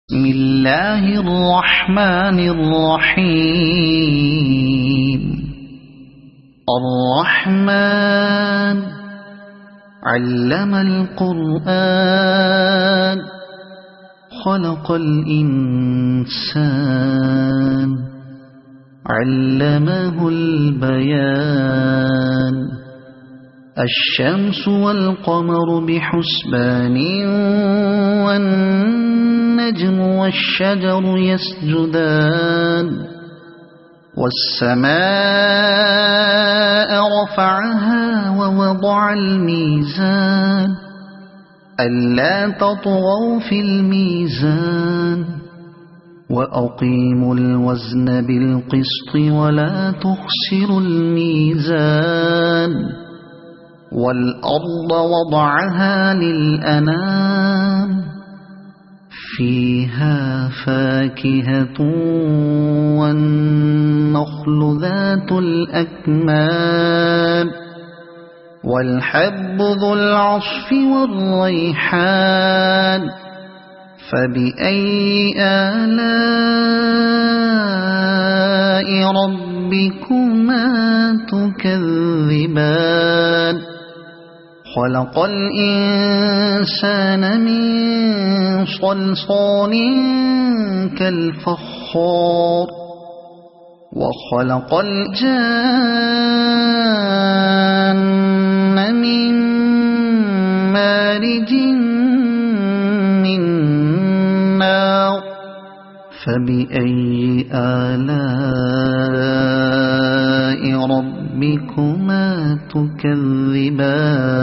بسم الله الرحمن الرحيم. الرحمن علم القرآن خلق الإنسان علمه البيان. الشمس والقمر بحسبان والنجم والشجر يسجدان. والسماء رفعها ووضع الميزان ألا تطغوا في الميزان وأقيموا الوزن بالقسط ولا تخسروا الميزان. والأرض وضعها للأنام فيها فاكهة والنخل ذات الأكمام والحب ذو العصف والريحان. فبأي آلاء ربكما تكذبان. خلق الإنسان من صلصال كالفخار وخلق الجان من مارج من نار. فبأي آلاء ربكما تكذبان.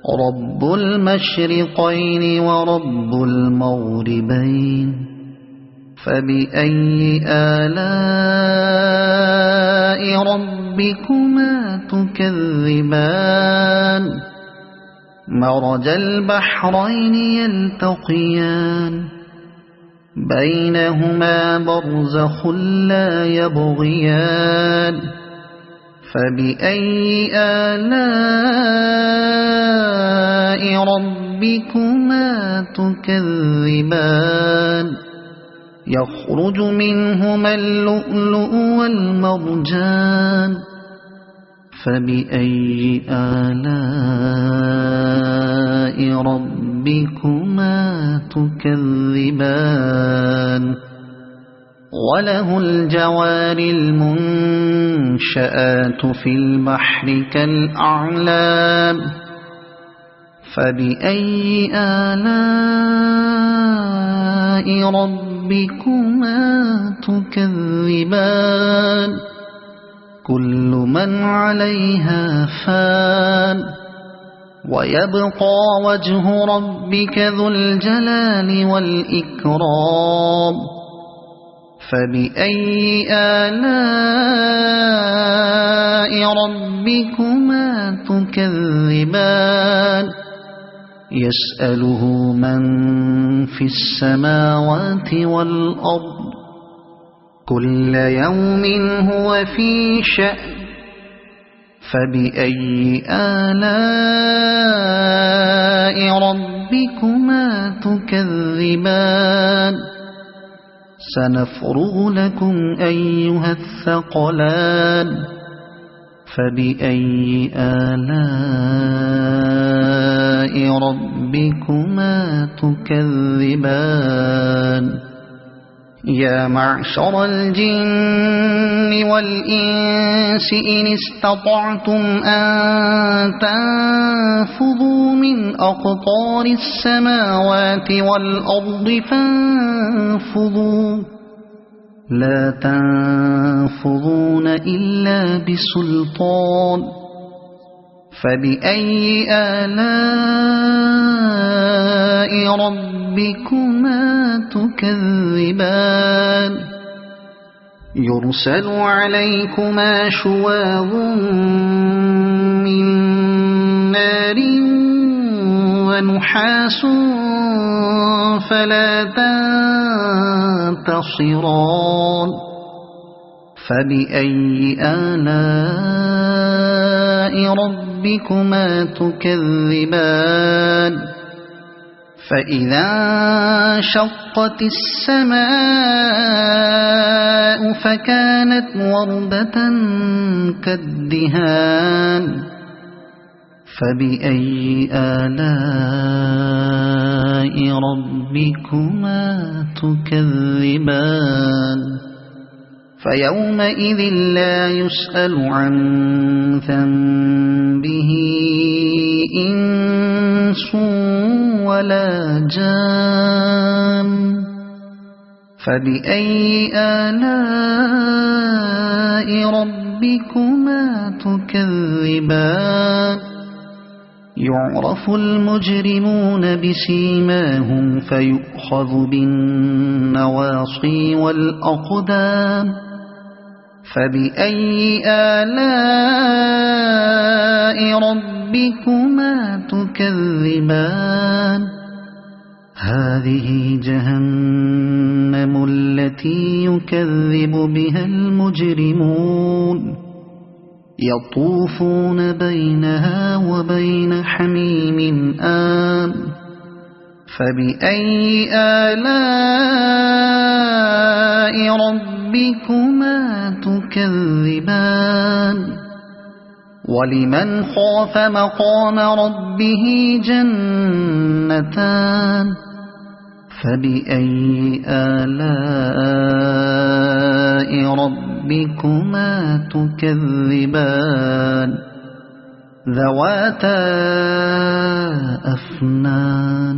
رب المشرقين ورب المغربين. فبأي آلاء ربكما تكذبان. مرج البحرين يلتقيان بينهما برزخ لا يبغيان. فبأي آلاء ربكما تكذبان. يخرج منهما اللؤلؤ والمرجان. فبأي آلاء ربكما تكذبان. وله الجوار المنشآت في البحر كالأعلام. فبأي آلاء ربكما تكذبان. كل من عليها فان ويبقى وجه ربك ذو الجلال والإكرام. فبأي آلاء ربكما تكذبان. يسأله من في السماوات والأرض كل يوم هو في شأن. فبأي آلاء ربكما تكذبان. سنفرغ لكم أيها الثقلان. فبأي آلاء ربكما تكذبان. يا معشر الجن والإنس إن استطعتم أن تنفذوا من أقطار السماوات والأرض فانفذوا لا تنفذون إلا بسلطان. فبأي آلاء ربكما تكذبان. يرسل عليكما شواظ من نار ونحاس فلا تنتصران. فبأي آلاء ربكما تكذبان. فإذا انشقت السماء فكانت وردة كالدهان فبأي آلاء ربكما تكذبان فيومئذ لا يسأل عن ذنبه إنس ولا جان فبأي آلاء ربكما تكذبان يعرف المجرمون بسيماهم فيؤخذ بالنواصي والأقدام فبأي آلاء ربكما تكذبان هذه جهنم التي يكذب بها المجرمون يطوفون بينها وبين حميم آن فبأي آلاء ربكما تكذبان ولمن خاف مقام ربه جنتان فبأي آلاء ربكما تكذبان ذواتا أفنان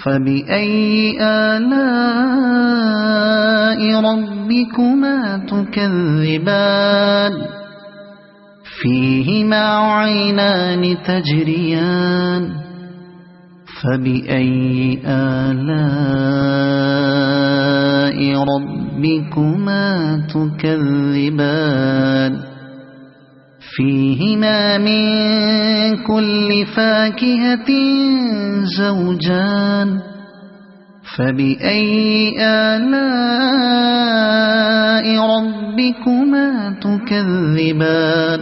فبأي آلاء ربكما تكذبان فيهما عينان تجريان فبأي آلاء ربكما تكذبان فيهما من كل فاكهة زوجان فبأي آلاء ربكما تكذبان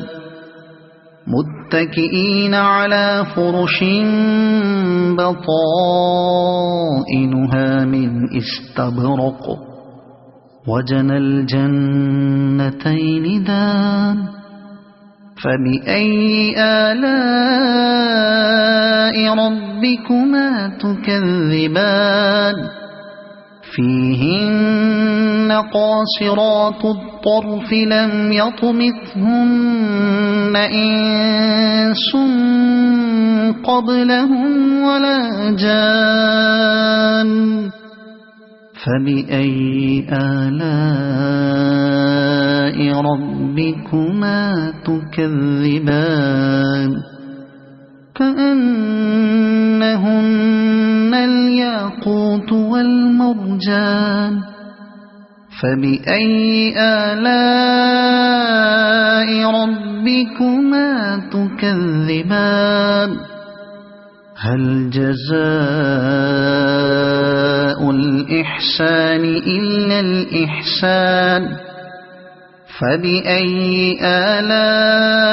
متكئين على فرش بطائنها من استبرق وجنى الجنتين دان فبأي آلاء ربكما تكذبان فيهن قاصرات الطرف لم يطمثهن إنس قبلهم ولا جان فبأي آلاء ربكما تكذبان كأنهن الياقوت والمرجان فبأي آلاء ربكما تكذبان هل جزاء الإحسان إلا الإحسان فبأي آلاء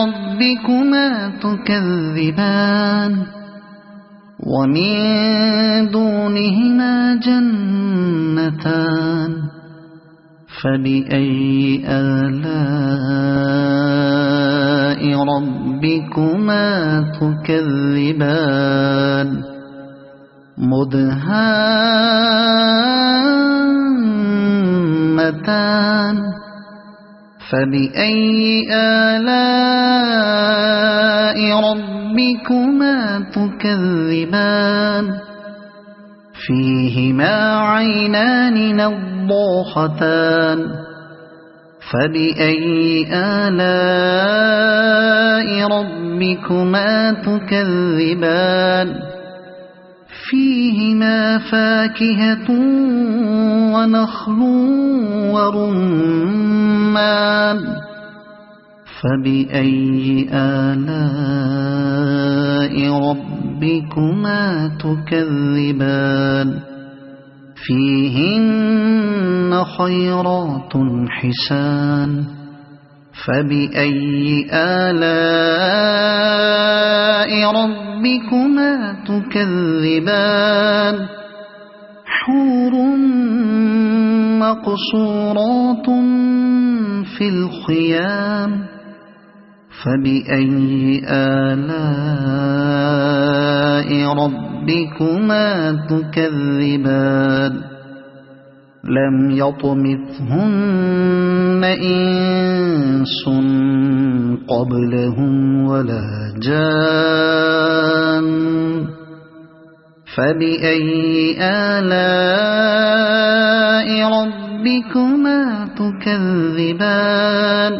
ربكما تكذبان ومن دونهما جنتان فبأي آلاء ربكما تكذبان مدهامتان فبأي آلاء ربكما تكذبان فيهما عينان نضاختان فبأي آلاء ربكما تكذبان فيهما فاكهة ونخل ورمان فبأي آلاء ربكما تكذبان فيهن خيرات حسان فبأي آلاء ربكما تكذبان حور مقصورات في الخيام فبأي آلاء ربكما تكذبان لم يطمثهن إنس قبلهم ولا جان فبأي آلاء ربكما تكذبان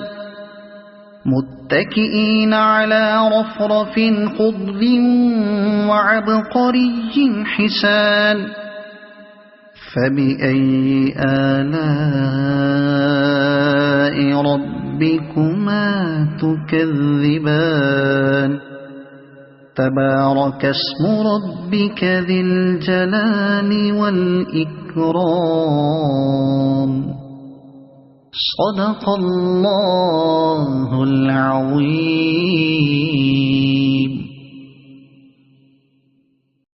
متكئين على رفرف خضر وعبقري حسان فبأي آلاء ربكما تكذبان تبارك اسم ربك ذي الجلال والإكرام صدق الله العظيم.